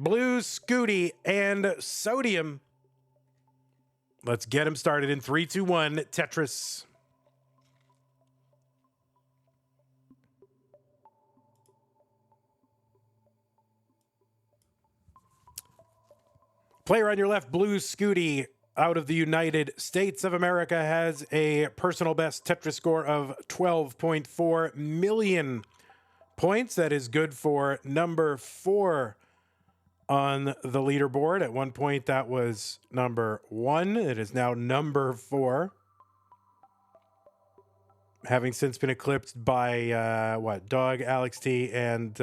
Blue, Scuti, and Sodium. Let's get them started in 3, 2, 1, Tetris. Player on your left, Blue Scuti, out of the United States of America, has a personal best Tetris score of 12.4 million points. That is good for number 4 on the leaderboard. At one point, that was number 1. It is now number 4. Having since been eclipsed by, Dog, Alex T, and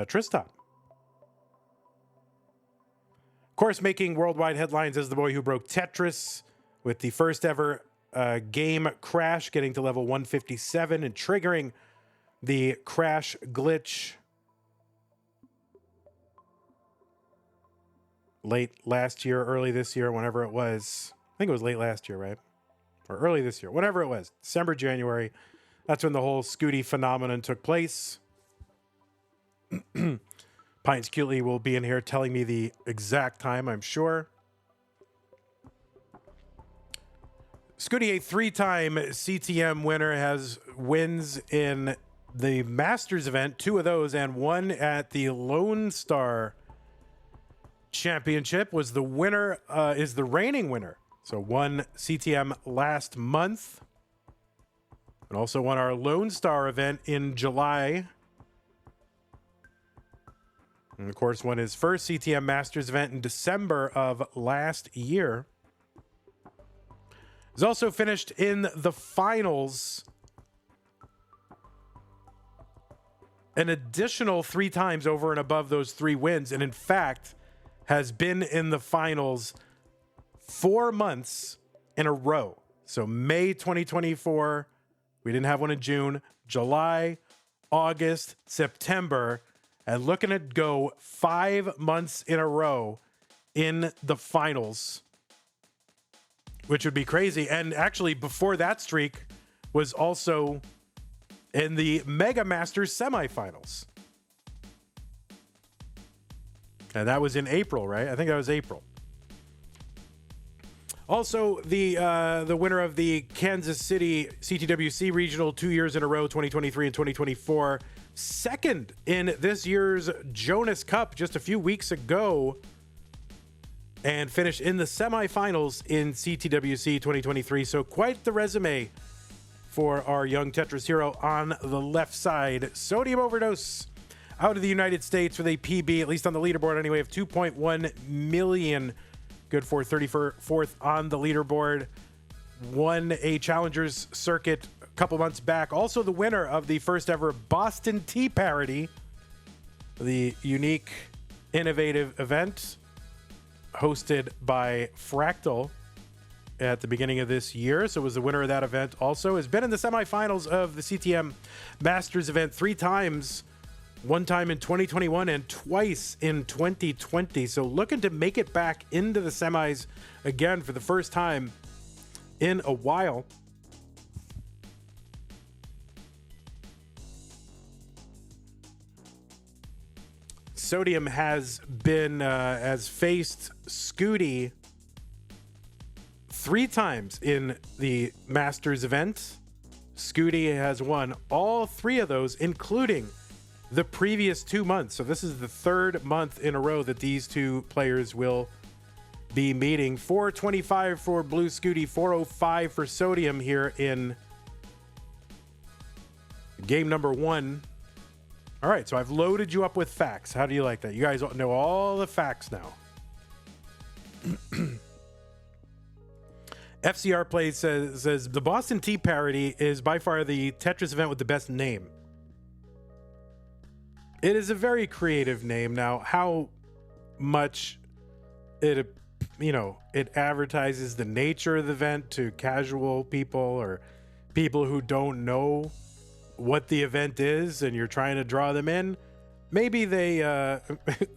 Tristan. Of course, making worldwide headlines as the boy who broke Tetris with the first ever game crash, getting to level 157 and triggering the crash glitch late last year, early this year, whenever it was. I think it was late last year, right? Or early this year, whatever it was. December, January. That's when the whole Scuti phenomenon took place. Pines Cutely will be in here telling me the exact time, I'm sure. Scuti, a 3-time CTM winner, has wins in the Masters event, 2 of those, and 1 at the Lone Star Championship. Was the winner, is the reigning winner. So won CTM last month. And also won our Lone Star event in July. And of course, won his first CTM Masters event in December of last year. He's also finished in the finals an additional 3 times over and above those 3 wins. And in fact, has been in the finals 4 months in a row. So May 2024, we didn't have one in June, July, August, September, and looking to go 5 months in a row in the finals, which would be crazy. And actually, before that streak was also in the Mega Masters semifinals. And that was in April, right? I think that was April. Also, the winner of the Kansas City CTWC Regional 2 years in a row, 2023 and 2024. Second in this year's Jonas Cup just a few weeks ago. And finished in the semifinals in CTWC 2023. So quite the resume for our young Tetris hero on the left side. Sodium Overdose out of the United States with a PB, at least on the leaderboard anyway, of 2.1 million. Good for 34th on the leaderboard. Won a Challengers Circuit a couple months back. Also the winner of the first ever Boston Tea Parody, the unique, innovative event hosted by Fractal at the beginning of this year. So was the winner of that event also. Has been in the semifinals of the CTM Masters event 3 times. 1 time in 2021 and twice in 2020. So looking to make it back into the semis again for the first time in a while. Sodium has faced Scuti 3 times in the Masters event. Scuti has won all 3 of those, including the previous 2 months. So this is the 3rd month in a row that these 2 players will be meeting. 425 for Blue Scuti, 405 for Sodium here in game number 1. All right, so I've loaded you up with facts. How do you like that? You guys know all the facts now. FCR Plays says the Boston Tea Parody is by far the Tetris event with the best name. It is a very creative name. Now, how much it advertises the nature of the event to casual people or people who don't know what the event is and you're trying to draw them in, maybe they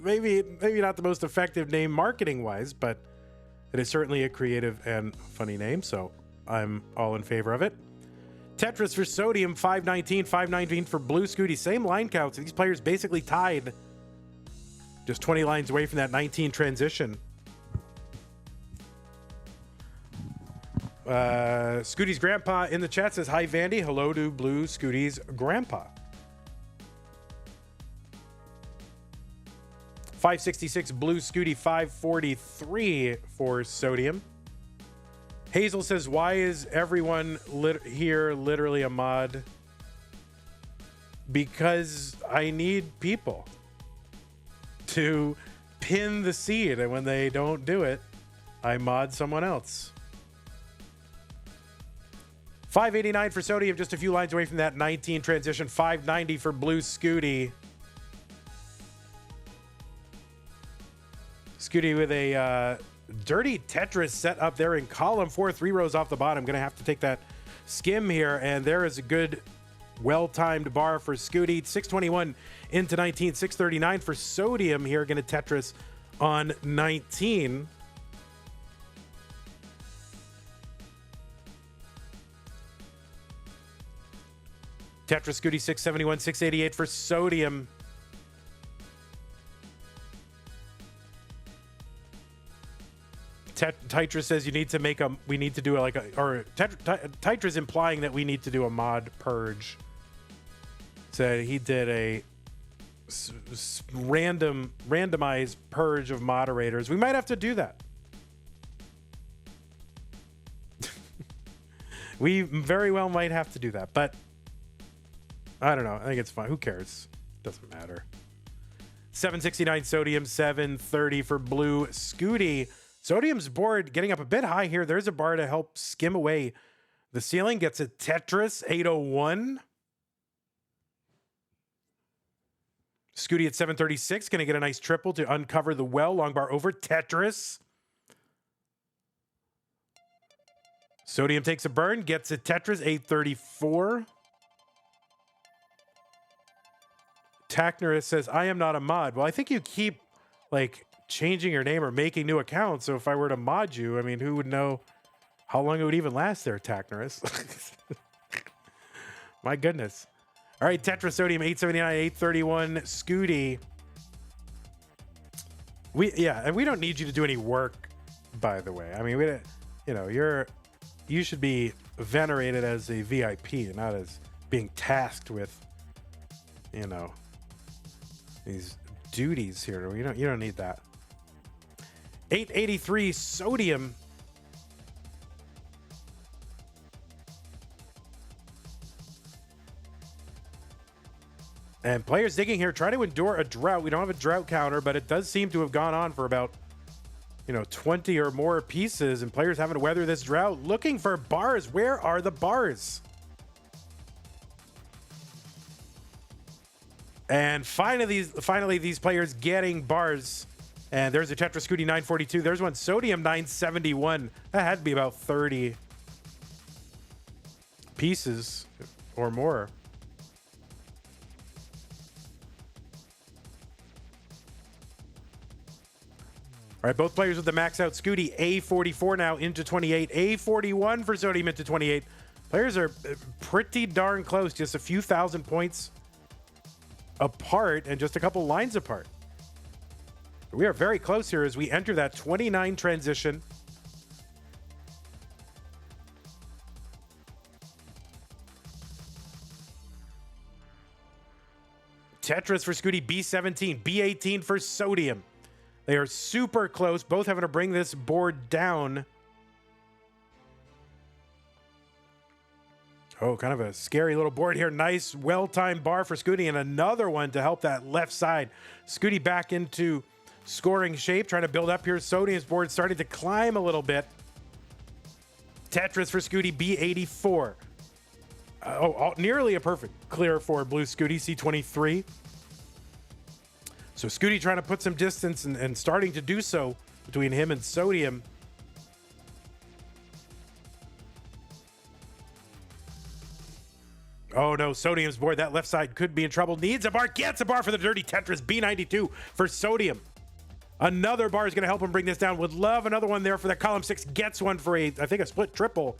maybe not the most effective name marketing wise, but it is certainly a creative and funny name, so I'm all in favor of it. Tetris for Sodium, 519, 519 for Blue Scuti. Same line counts. These players basically tied. Just 20 lines away from that 19 transition. Scuti's grandpa in the chat says, hi, Vandy. Hello to Blue Scuti's grandpa. 566 Blue Scuti, 543 for Sodium. Hazel says, why is everyone here literally a mod? Because I need people to pin the seed, and when they don't do it, I mod someone else. 589 for Sodium, just a few lines away from that 19 transition. 590 for Blue Scuti. Scuti with a dirty Tetris set up there in column 4, 3 rows off the bottom. Going to have to take that skim here, and there is a good, well-timed bar for Scuti. 621 into 19, 639 for Sodium here. Going to Tetris on 19. Tetris Scuti 671, 688 for Sodium. Tetris says you need to make a, we need to do like a, or Tetris implying that we need to do a mod purge. Said he did a randomized purge of moderators. We might have to do that. We very well might have to do that, but I don't know. I think it's fine. Who cares? Doesn't matter. 769 Sodium, 730 for Blue Scuti. Sodium's board getting up a bit high here. There's a bar to help skim away the ceiling. Gets a Tetris, 801. Scuti at 736. Going to get a nice triple to uncover the well. Long bar over Tetris. Sodium takes a burn. Gets a Tetris, 834. Tackner says, I am not a mod. Well, I think you keep, like, changing your name or making new accounts. So if I were to mod you, I mean, who would know how long it would even last there, Tacknerus? My goodness. All right, Tetris Sodium 879, 831 Scuti. And we don't need you to do any work, by the way. I mean, you should be venerated as a VIP, not as being tasked with, these duties here. You don't need that. 883 Sodium. And players digging here try to endure a drought. We don't have a drought counter, but it does seem to have gone on for about 20 or more pieces, and players having to weather this drought looking for bars. Where are the bars? And finally these players getting bars. And there's a Tetris Scuti 942. There's one Sodium 971. That had to be about 30 pieces or more. All right, both players with the max out Scuti. A44 now into 28. A41 for Sodium into 28. Players are pretty darn close, just a few thousand points apart and just a couple lines apart. We are very close here as we enter that 29 transition. Tetris for Scuti, B17, B18 for Sodium. They are super close, both having to bring this board down. Oh, kind of a scary little board here. Nice, well-timed bar for Scuti, and another one to help that left side. Scuti back into scoring shape, trying to build up here. Sodium's board starting to climb a little bit. Tetris for Scuti, B84. Nearly a perfect clear for Blue Scuti, C23. So Scuti trying to put some distance and starting to do so between him and Sodium. Oh no, Sodium's board, that left side could be in trouble. Needs a bar, gets a bar for the dirty Tetris, B92 for Sodium. Another bar is going to help him bring this down. Would love another one there for that column 6. Gets one for I think a split triple.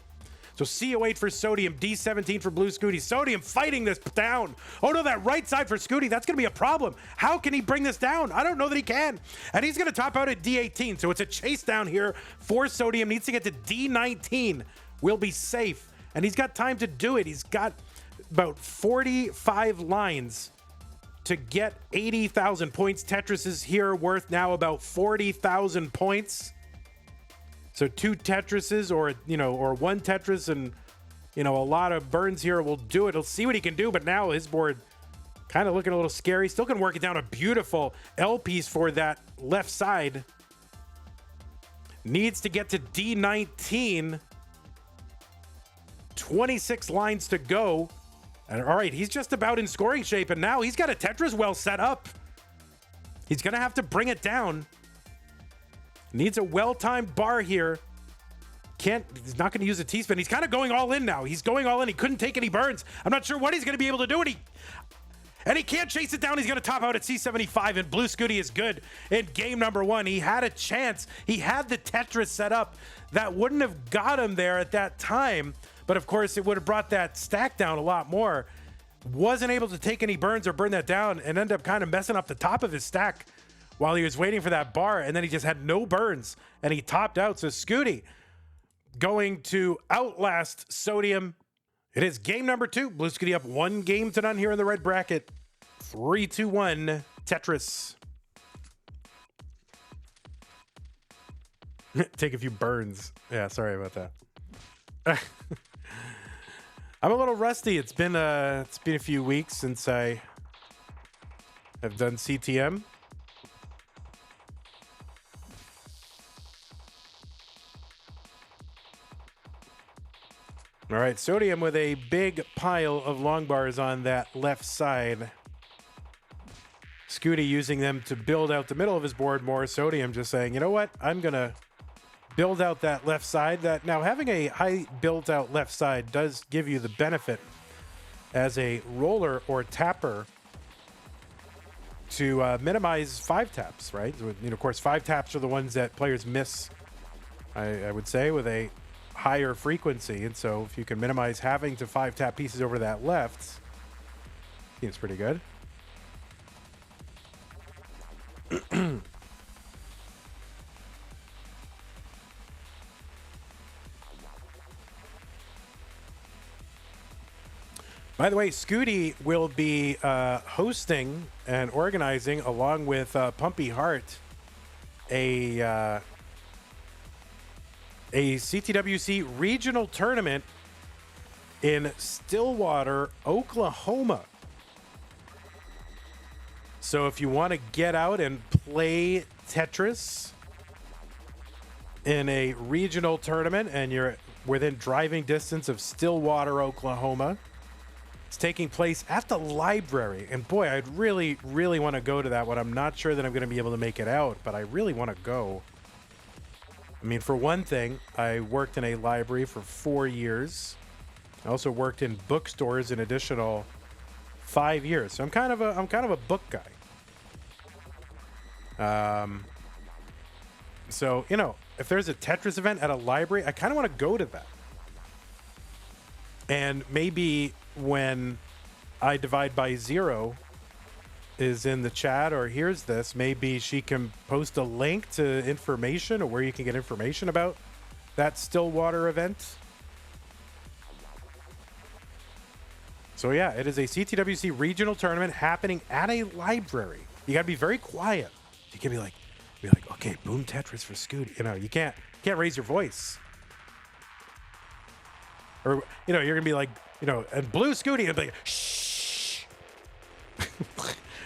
So CO8 for Sodium, D17 for Blue Scuti. Sodium fighting this down. Oh no, that right side for Scuti, that's going to be a problem. How can he bring this down? I don't know that he can. And he's going to top out at D18. So it's a chase down here for Sodium. Needs to get to D19. Will be safe. And he's got time to do it. He's got about 45 lines to get 80,000 points. Tetris is here worth now about 40,000 points. So 2 Tetrises or one Tetris and, a lot of burns here will do it. He'll see what he can do, but now his board kind of looking a little scary. Still can work it down. A beautiful L piece for that left side. Needs to get to D19. 26 lines to go. And all right, he's just about in scoring shape, and now he's got a Tetris well set up. He's going to have to bring it down. Needs a well-timed bar here. He's not going to use a T-spin. He's kind of going all in now. He's going all in. He couldn't take any burns. I'm not sure what he's going to be able to do. And he can't chase it down. He's going to top out at C75, and Blue Scuti is good in game number 1. He had a chance. He had the Tetris set up. That wouldn't have got him there at that time, but of course it would have brought that stack down a lot more. Wasn't able to take any burns or burn that down, and ended up kind of messing up the top of his stack while he was waiting for that bar, and then he just had no burns, and he topped out. So Scuti going to outlast Sodium. It is game number 2. Blue Scuti up 1 game to none here in the red bracket. 3-2-1 Tetris. Take a few burns. Yeah, sorry about that. I'm a little rusty. It's been a few weeks since I have done CTM. All right, Sodium with a big pile of long bars on that left side. Scuti using them to build out the middle of his board more. Sodium just saying, you know what? I'm going to build out that left side. That now having a high built out left side does give you the benefit as a roller or tapper to minimize 5 taps, right? Of course, 5 taps are the ones that players miss, I would say, with a higher frequency. And so if you can minimize having to 5 tap pieces over that left, seems pretty good. By the way, Scuti will be hosting and organizing, along with Pumpy Heart, a CTWC regional tournament in Stillwater, Oklahoma. So if you want to get out and play Tetris in a regional tournament and you're within driving distance of Stillwater, Oklahoma, it's taking place at the library. And boy, I'd really, really want to go to that one. I'm not sure that I'm going to be able to make it out, but I really want to go. I mean, for one thing, I worked in a library for 4 years. I also worked in bookstores an additional 5 years. So I'm kind of a book guy. So, if there's a Tetris event at a library, I kind of want to go to that. And maybe when I Divide by Zero is in the chat or hears this, maybe she can post a link to information or where you can get information about that Stillwater event. So yeah, it is a CTWC regional tournament happening at a library. You got to be very quiet. You can be like, okay, boom Tetris for Scuti. You can't raise your voice. Or, you're going to be like, and Blue Scuti, and be like, shh.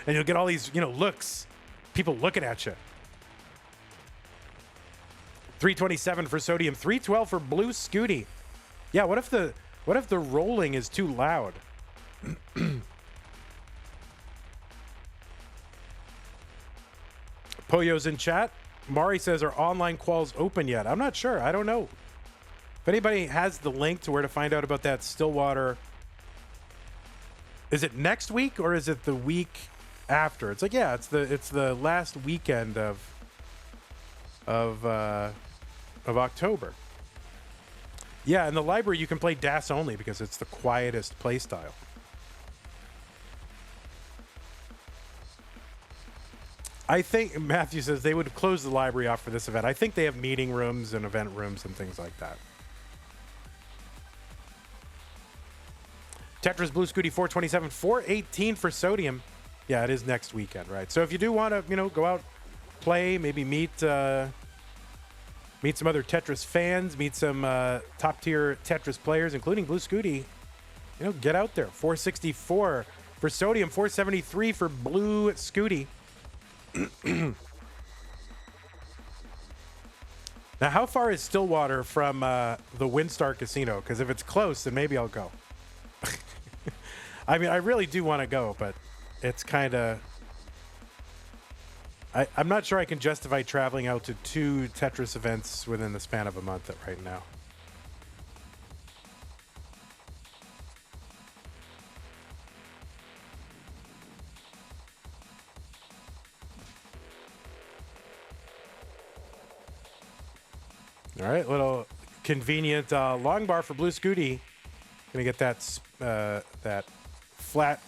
And you'll get all these, looks, people looking at you. 327 for Sodium, 312 for Blue Scuti. Yeah, what if the rolling is too loud? Poyo's in chat. Mari says, are online quals open yet? I'm not sure. I don't know. If anybody has the link to where to find out about that Stillwater, is it next week or is it the week after? It's like, yeah, it's the last weekend of October. Yeah, in the library you can play DAS only because it's the quietest play style. I think Matthew says they would close the library off for this event. I think they have meeting rooms and event rooms and things like that. Tetris Blue Scuti 427, 418 for Sodium. Yeah, it is next weekend, right? So if you do want to, go out, play, maybe meet some other Tetris fans, meet some top tier Tetris players, including Blue Scuti, get out there. 464 for Sodium, 473 for Blue Scuti. Now, how far is Stillwater from the Windstar Casino? Because if it's close, then maybe I'll go. I mean, I really do want to go, but it's kind of... I'm not sure I can justify traveling out to 2 Tetris events within the span of a month right now. All right, little convenient long bar for Blue Scuti. Gonna get that flat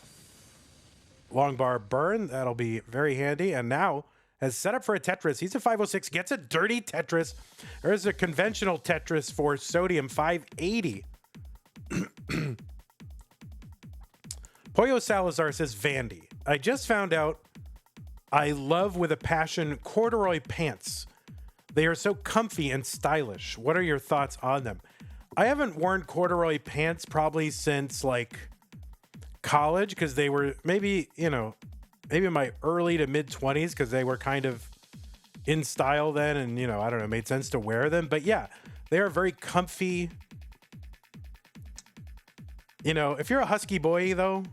long bar burn. That'll be very handy. And now has set up for a Tetris. He's a 506, gets a dirty Tetris. There's a conventional Tetris for Sodium, 580. Pollo Salazar says, Vandy, I just found out I love with a passion corduroy pants. They are so comfy and stylish. What are your thoughts on them? I haven't worn corduroy pants probably since like college because they were maybe in my early to mid 20s because they were kind of in style then and, I don't know, made sense to wear them. But yeah, they are very comfy. If you're a husky boy though,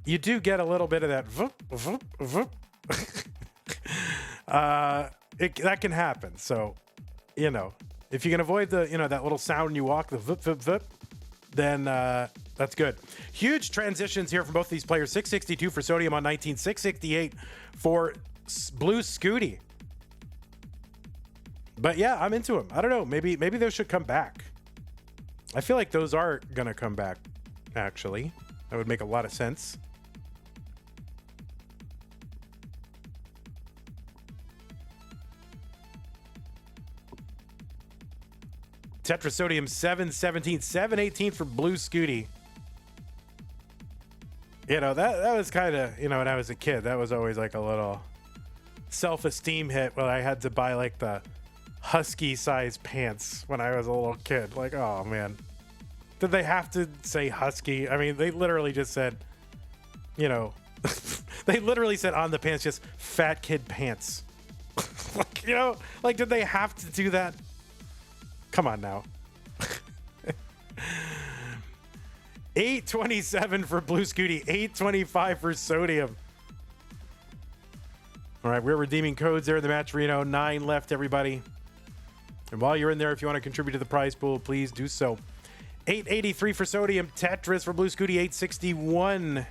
you do get a little bit of that that can happen. So, if you can avoid the, that little sound when you walk, the vip, vip, vip, then that's good. Huge transitions here from both these players. 662 for Sodium on 19, 668 for Blue Scuti. But yeah, I'm into them. I don't know. Maybe those should come back. I feel like those are going to come back, actually. That would make a lot of sense. Tetris Sodium 717, 718 for Blue Scuti. That was kind of, when I was a kid, that was always like a little self-esteem hit when I had to buy like the husky size pants when I was a little kid. Like, oh man, did they have to say husky? I mean, they literally just said, they literally said on the pants, just fat kid pants. Like, did they have to do that? Come on now. 827 for Blue Scuti, 825 for Sodium. All right, we're redeeming codes there in the match Reno. 9 left, everybody. And while you're in there, if you want to contribute to the prize pool, please do so. 883 for Sodium, Tetris for Blue Scuti, 861.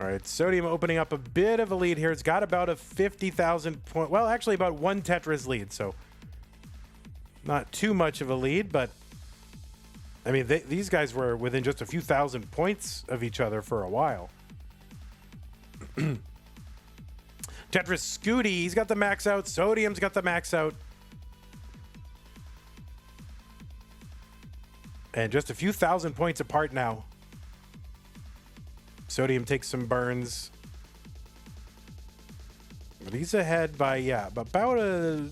All right, Sodium opening up a bit of a lead here. It's got about a 50,000 point, well, actually about 1 Tetris lead, so not too much of a lead, but I mean, these guys were within just a few thousand points of each other for a while. Tetris Scuti, he's got the max out. Sodium's got the max out. And just a few thousand points apart now. Sodium takes some burns. But he's ahead by, about a,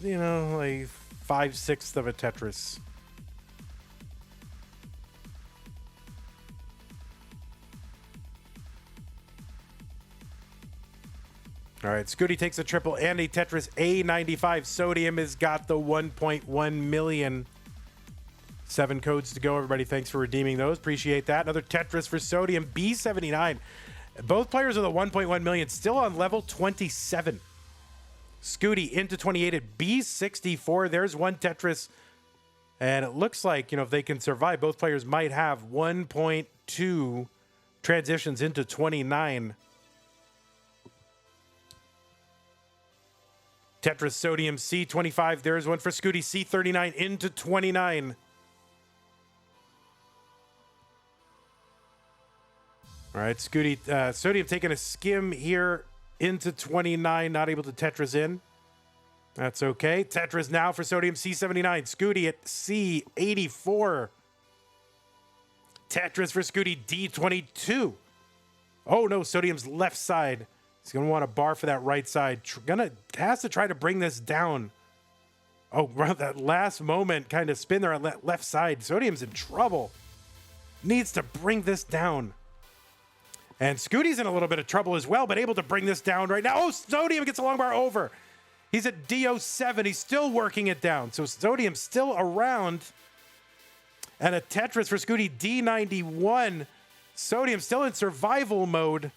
like 5/6 of a Tetris. All right, Scuti takes a triple and a Tetris A95. Sodium has got the 1.1 million. 7 codes to go, everybody. Thanks for redeeming those. Appreciate that. Another Tetris for Sodium, B79. Both players with a 1.1 million, still on level 27. Scuti into 28 at B64. There's one Tetris. And it looks like, if they can survive, both players might have 1.2 transitions into 29. Tetris Sodium C25. There's one for Scuti C39 into 29. All right, Scuti, Sodium taking a skim here into 29, not able to Tetris in. That's okay. Tetris now for Sodium C79. Scuti at C84. Tetris for Scuti D22. Oh no, Sodium's left side. He's going to want a bar for that right side. Has to try to bring this down. Oh, that last moment kind of spin there on that left side. Sodium's in trouble. Needs to bring this down. And Scuti's in a little bit of trouble as well, but able to bring this down right now. Oh, Sodium gets a long bar over. He's at DO7. He's still working it down. So Sodium's still around. And a Tetris for Scuti D91. Sodium still in survival mode.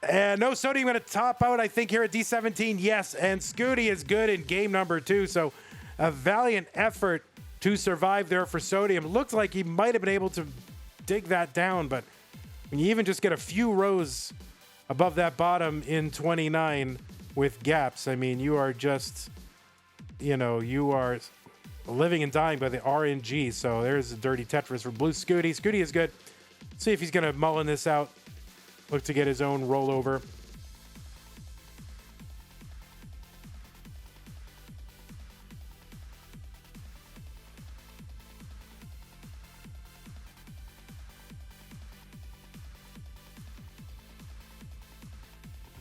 And no, Sodium going to top out, I think, here at D17. Yes, and Scuti is good in game number 2. So a valiant effort to survive there for Sodium. Looked like he might have been able to dig that down, but when you even just get a few rows above that bottom in 29 with gaps, I mean, you are just, you are living and dying by the RNG. So there's a dirty Tetris for Blue Scuti. Scuti is good. See if he's going to mullen this out. Look to get his own rollover.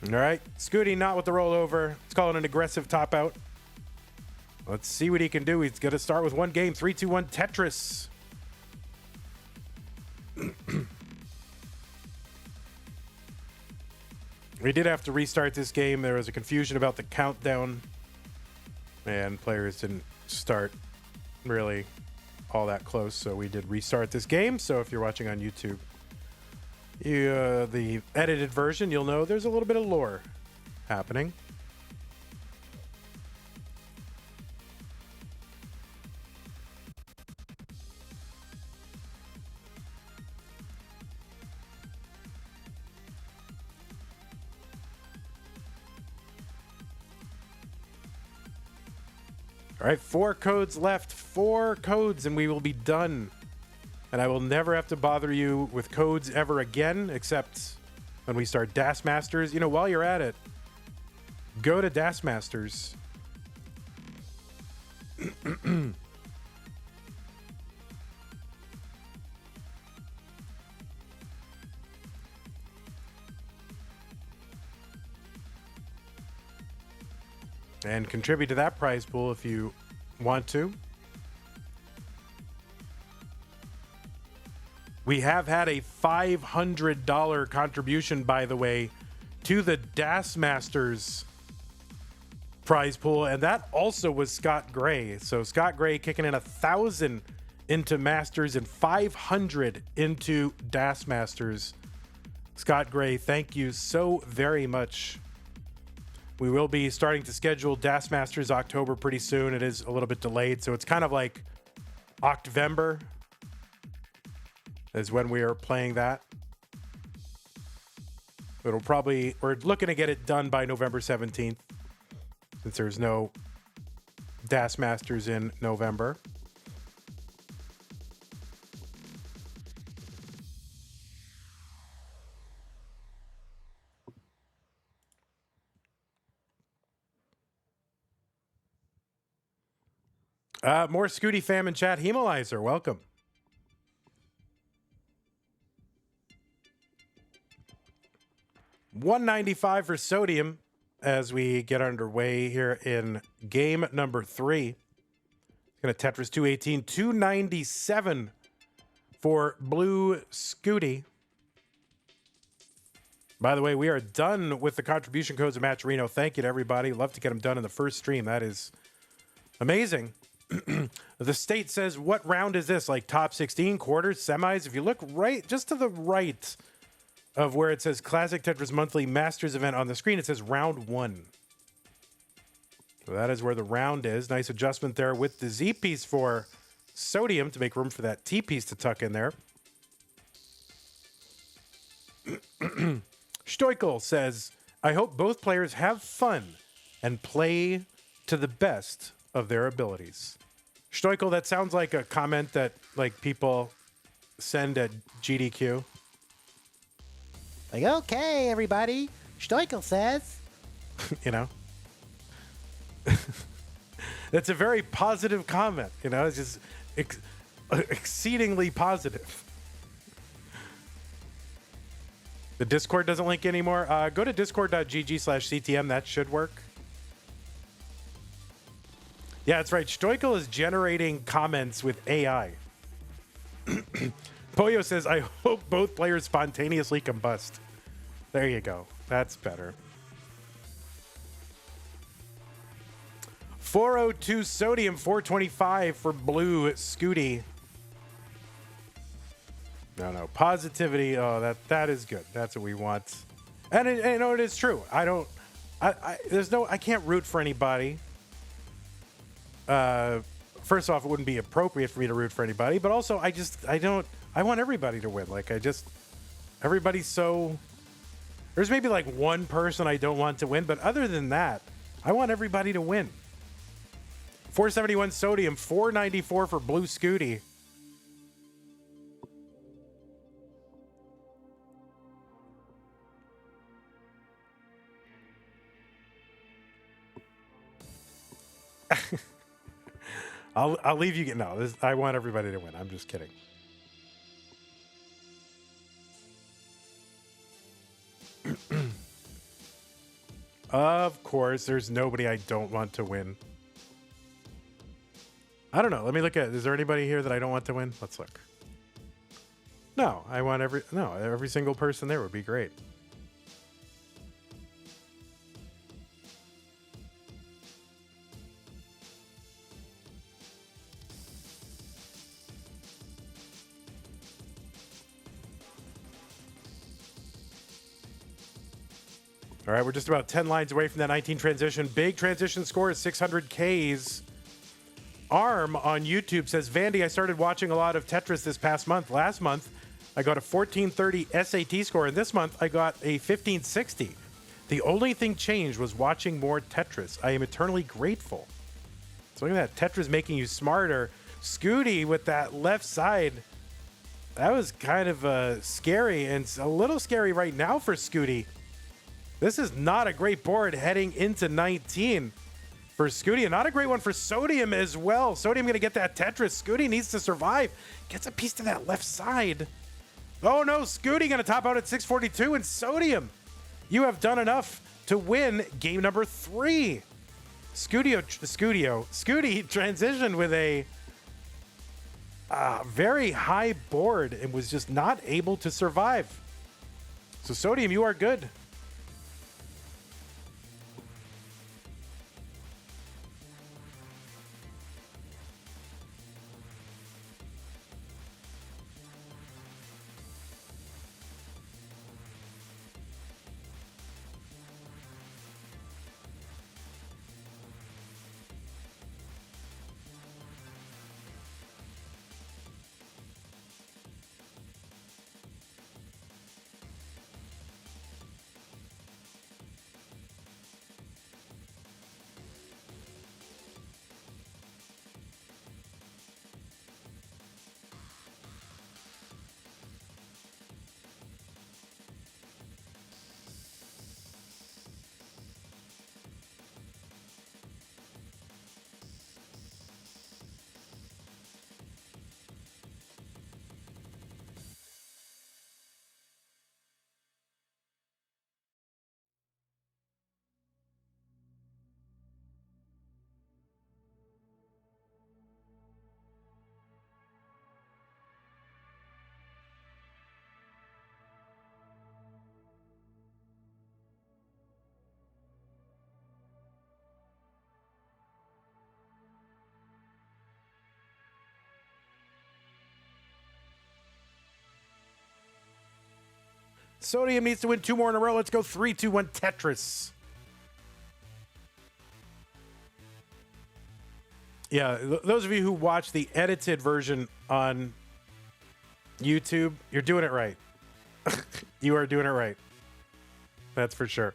All right, Scuti not with the rollover. Let's call it an aggressive top out. Let's see what he can do. He's going to start with one game. 3, 2, 1, Tetris. We did have to restart this game. There was a confusion about the countdown, and players didn't start really all that close, so we did restart this game. So if you're watching on YouTube, the edited version, you'll know there's a little bit of lore happening. All right, 4 codes left. 4 codes, and we will be done. And I will never have to bother you with codes ever again, except when we start Das Masters. While you're at it, go to Das Masters. And contribute to that prize pool if you want to. We have had a $500 contribution, by the way, to the Das Masters prize pool, and that also was Scott Gray. So Scott Gray kicking in 1,000 into Masters and 500 into Das Masters. Scott Gray, thank you so very much. We will be starting to schedule Das Masters October pretty soon. It is a little bit delayed, so it's kind of like October is when we are playing that. We're looking to get it done by November 17th, since there's no Das Masters in November. More Scuti fam in chat. Hemolizer, welcome. $195 for Sodium as we get underway here in game number 3. Going to Tetris 218, $297 for Blue Scuti. By the way, we are done with the contribution codes of Matcherino. Thank you to everybody. Love to get them done in the first stream. That is amazing. The state says, what round is this? Like top 16, quarters, semis? If you look right, just to the right of where it says Classic Tetris Monthly Masters event on the screen. It says round 1. So that is where the round is. Nice adjustment there with the Z piece for Sodium to make room for that T piece to tuck in there. Stoikel says, I hope both players have fun and play to the best of their abilities. Stoikel, that sounds like a comment that like people send at GDQ. Like, okay, everybody. Stoikel says. You know? That's a very positive comment. You know, it's just exceedingly positive. The Discord doesn't link anymore. Go to discord.gg/CTM. That should work. Yeah, that's right. Stoikel is generating comments with AI. Poyo says, I hope both players spontaneously combust. There you go. That's better. 402 Sodium, 425 for Blue Scuti. No. Positivity. Oh, that is good. That's what we want. And you know, it is true. I can't root for anybody. First off, it wouldn't be appropriate for me to root for anybody, but also I want everybody to win. Like everybody's so, there's maybe like one person I don't want to win, but other than that, I want everybody to win. 471 Sodium, 494 for Blue Scuti. I'll leave you. No, I want everybody to win. I'm just kidding. Of course, there's nobody I don't want to win. I don't know. Let me look at. Is there anybody here that I don't want to win? Let's look. No, I want every single person there would be great. All right, we're just about 10 lines away from that 19 transition. Big transition score is 600 Ks. Arm on YouTube says, Vandy, I started watching a lot of Tetris this past month. Last month, I got a 1430 SAT score, and this month I got a 1560. The only thing changed was watching more Tetris. I am eternally grateful. So look at that. Tetris making you smarter. Scuti with that left side. That was kind of scary, and it's a little scary right now for Scuti. This is not a great board heading into 19 for Scuti, and not a great one for Sodium as well. Sodium going to get that Tetris. Scuti needs to survive. Gets a piece to that left side. Oh no, Scuti going to top out at 642, and Sodium, you have done enough to win game number 3. Scuti transitioned with a very high board and was just not able to survive. So Sodium, you are good. Sodium needs to win 2 more in a row. Let's go 3, 2, 1 Tetris. Yeah, those of you who watch the edited version on YouTube, you're doing it right. You are doing it right. That's for sure.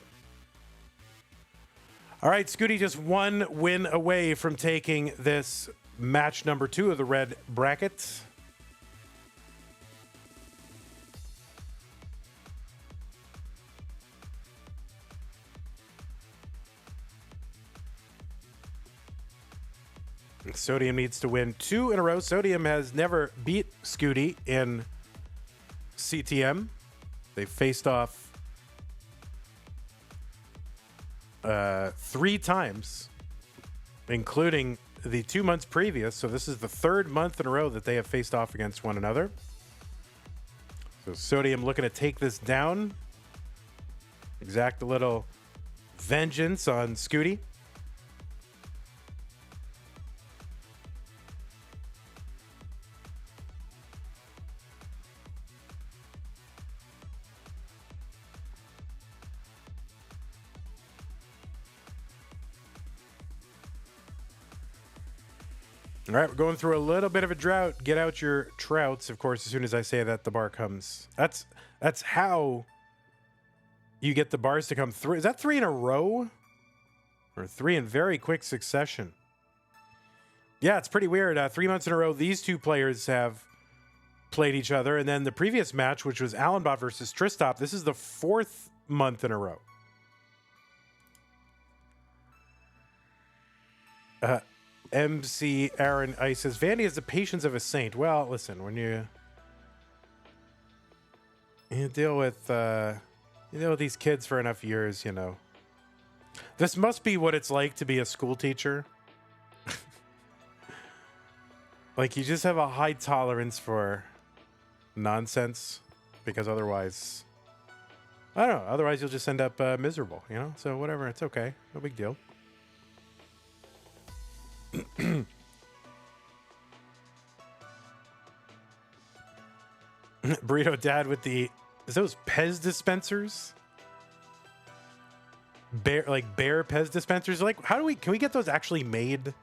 All right, Scuti just 1 win away from taking this match number 2 of the red bracket. Sodium needs to win 2 in a row. Sodium has never beat Scuti in CTM. They faced off 3 times, including the 2 months previous. So this is the 3rd month in a row that they have faced off against one another. So Sodium looking to take this down. Exact a little vengeance on Scuti. All right, we're going through a little bit of a drought. Get out your trouts. Of course, as soon as I say that, the bar comes. That's how you get the bars to come through. Is that 3 in a row? Or 3 in very quick succession? Yeah, it's pretty weird. 3 months in a row, these 2 players have played each other. And then the previous match, which was Allenbot versus Tristop, this is the 4th month in a row. MC Aaron Ice says, Vandy has the patience of a saint. Well, listen, when you deal with these kids for enough years, you know. This must be what it's like to be a school teacher. Like, you just have a high tolerance for nonsense, because otherwise, I don't know, otherwise you'll just end up miserable, you know? So whatever, it's okay. No big deal. Burrito Dad with the, is those Pez dispensers? Bear Pez dispensers? Like, can we get those actually made?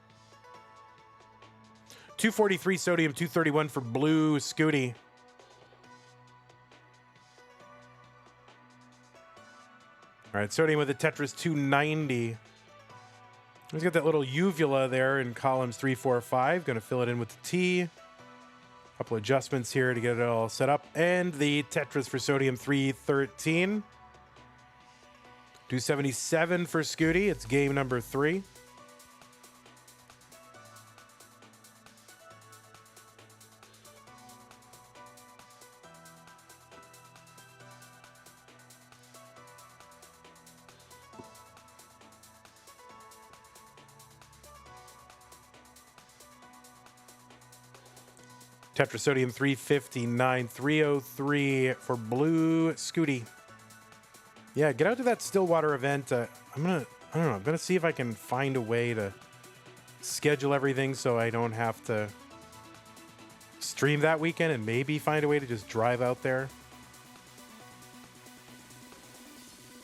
243 Sodium, 231 for Blue Scuti. All right, Sodium with the Tetris 290. He's got that little uvula there in columns 3, 4, 5. Going to fill it in with the T. Couple adjustments here to get it all set up. And the Tetris for Sodium 313. 277 for Scuti. It's game number 3. Tetris Sodium 359, 303 for Blue Scuti. Yeah, get out to that Stillwater event. I don't know, I'm gonna see if I can find a way to schedule everything so I don't have to stream that weekend, and maybe find a way to just drive out there.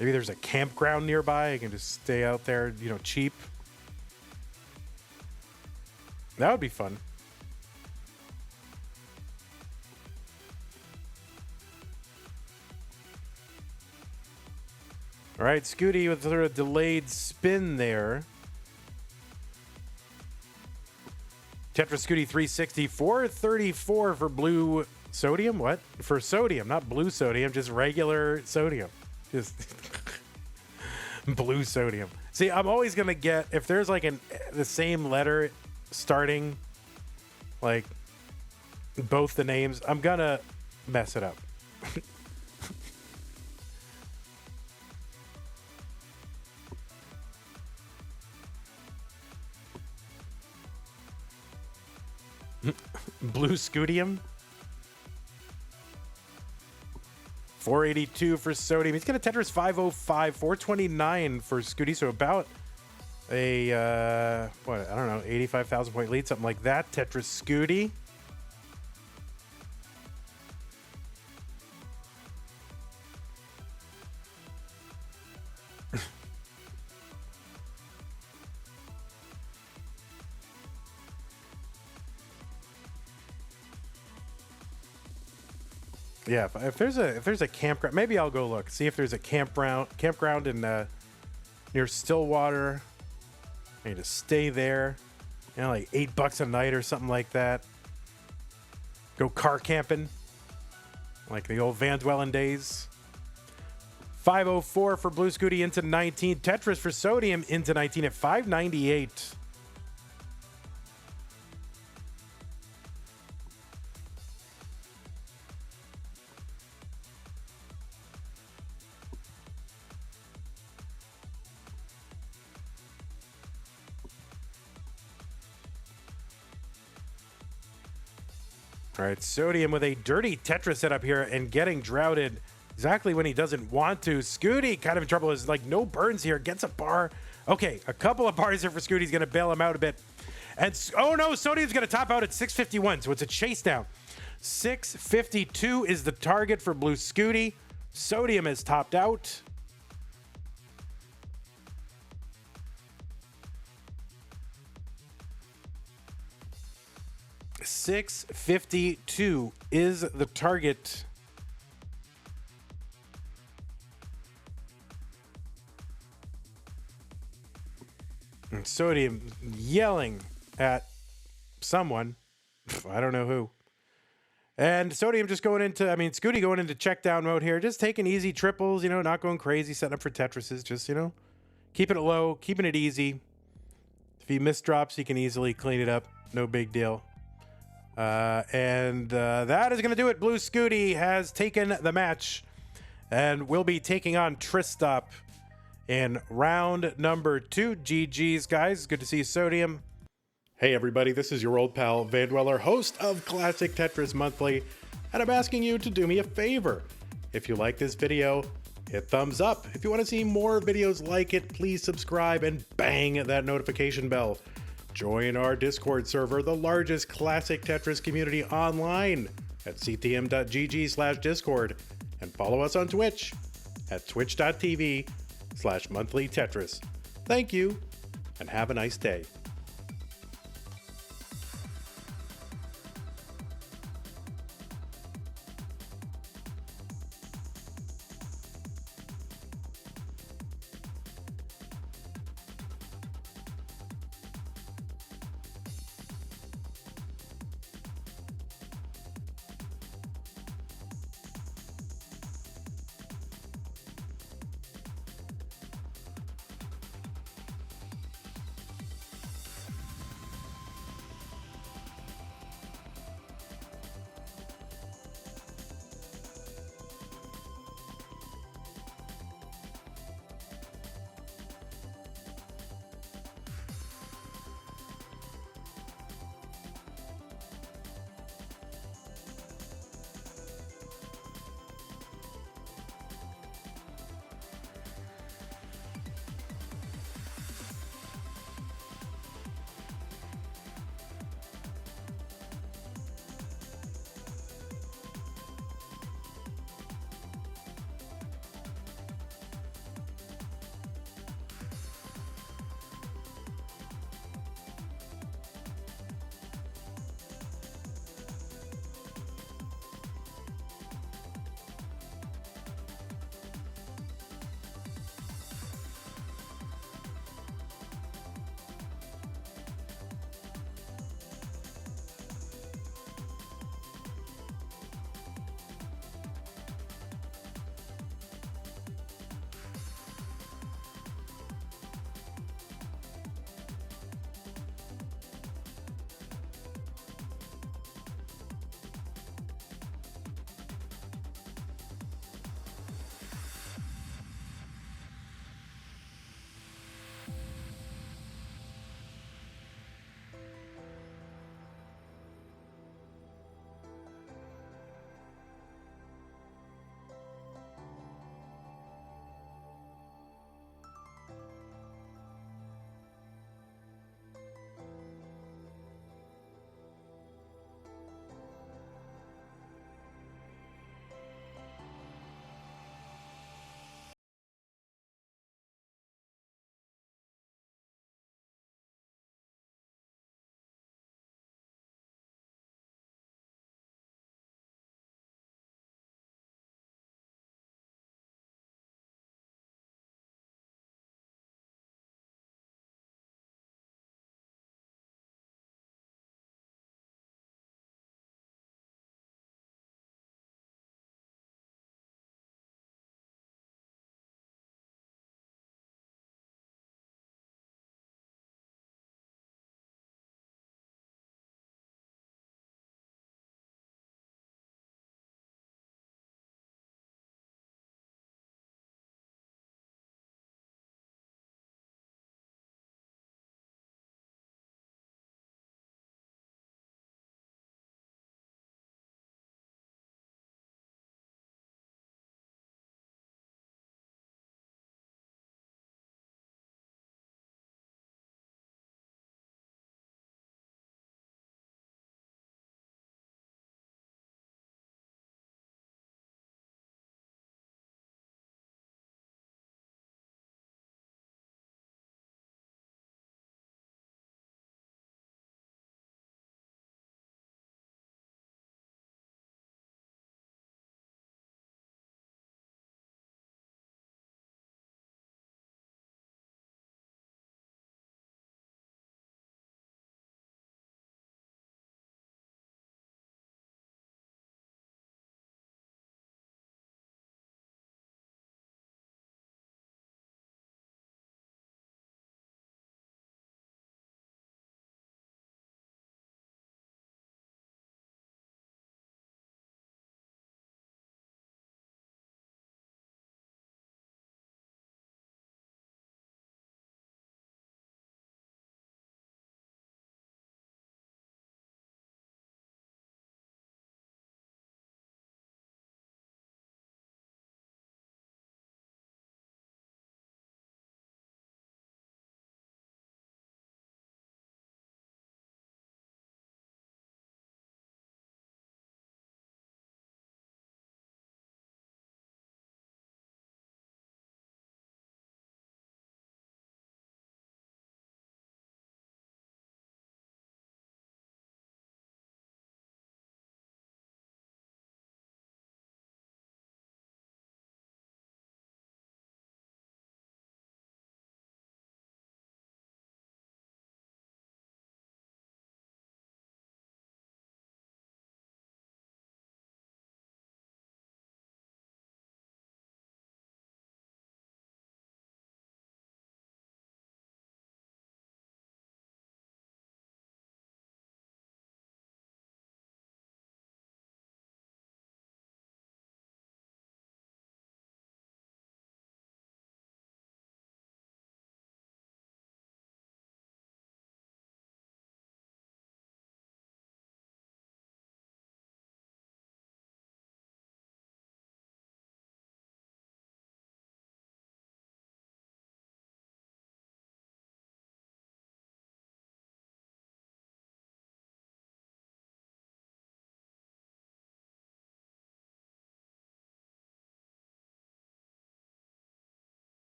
Maybe there's a campground nearby. I can just stay out there, you know, cheap. That would be fun. All right, Scuti with sort of delayed spin there. Tetris Scuti 360, 434 for Blue Sodium. What? For Sodium, not Blue Sodium, just regular Sodium. Just Blue Sodium. See, I'm always going to get, if there's like the same letter starting, like both the names, I'm going to mess it up. Blue Scutium. 482 for Sodium. He's got a Tetris 505, 429 for Scuti. So about a, I don't know, 85,000 point lead, something like that. Tetris Scuti. Yeah, if there's a campground, maybe I'll go look, see if there's a campground in near Stillwater. I need to stay there. You know, like $8 a night or something like that. Go car camping, like the old vandwelling days. 504 for Blue Scuti into 19. Tetris for Sodium into 19 at 598. All right, Sodium with a dirty Tetris setup here and getting droughted exactly when he doesn't want to. Scuti kind of in trouble. Is like no burns here. Gets a bar. Okay, a couple of bars here for Scuti. He's going to bail him out a bit. And oh no, Sodium's going to top out at 651. So it's a chase down. 652 is the target for Blue Scuti. Sodium is topped out. $652 is the target. And Sodium yelling at someone. I don't know who. And Sodium just going into, Scuti going into check down mode here. Just taking easy triples, not going crazy, setting up for Tetrises. Just, keeping it low, keeping it easy. If he misdrops, he can easily clean it up. No big deal. That is going to do it. Blue Scuti has taken the match and will be taking on Tristop in round number 2. GG's, guys. Good to see you, Sodium. Hey, everybody. This is your old pal, Vandweller, host of Classic Tetris Monthly, and I'm asking you to do me a favor. If you like this video, hit thumbs up. If you want to see more videos like it, please subscribe and bang that notification bell. Join our Discord server, the largest classic Tetris community online at ctm.gg/discord, and follow us on Twitch at twitch.tv/monthlytetris. Thank you, and have a nice day.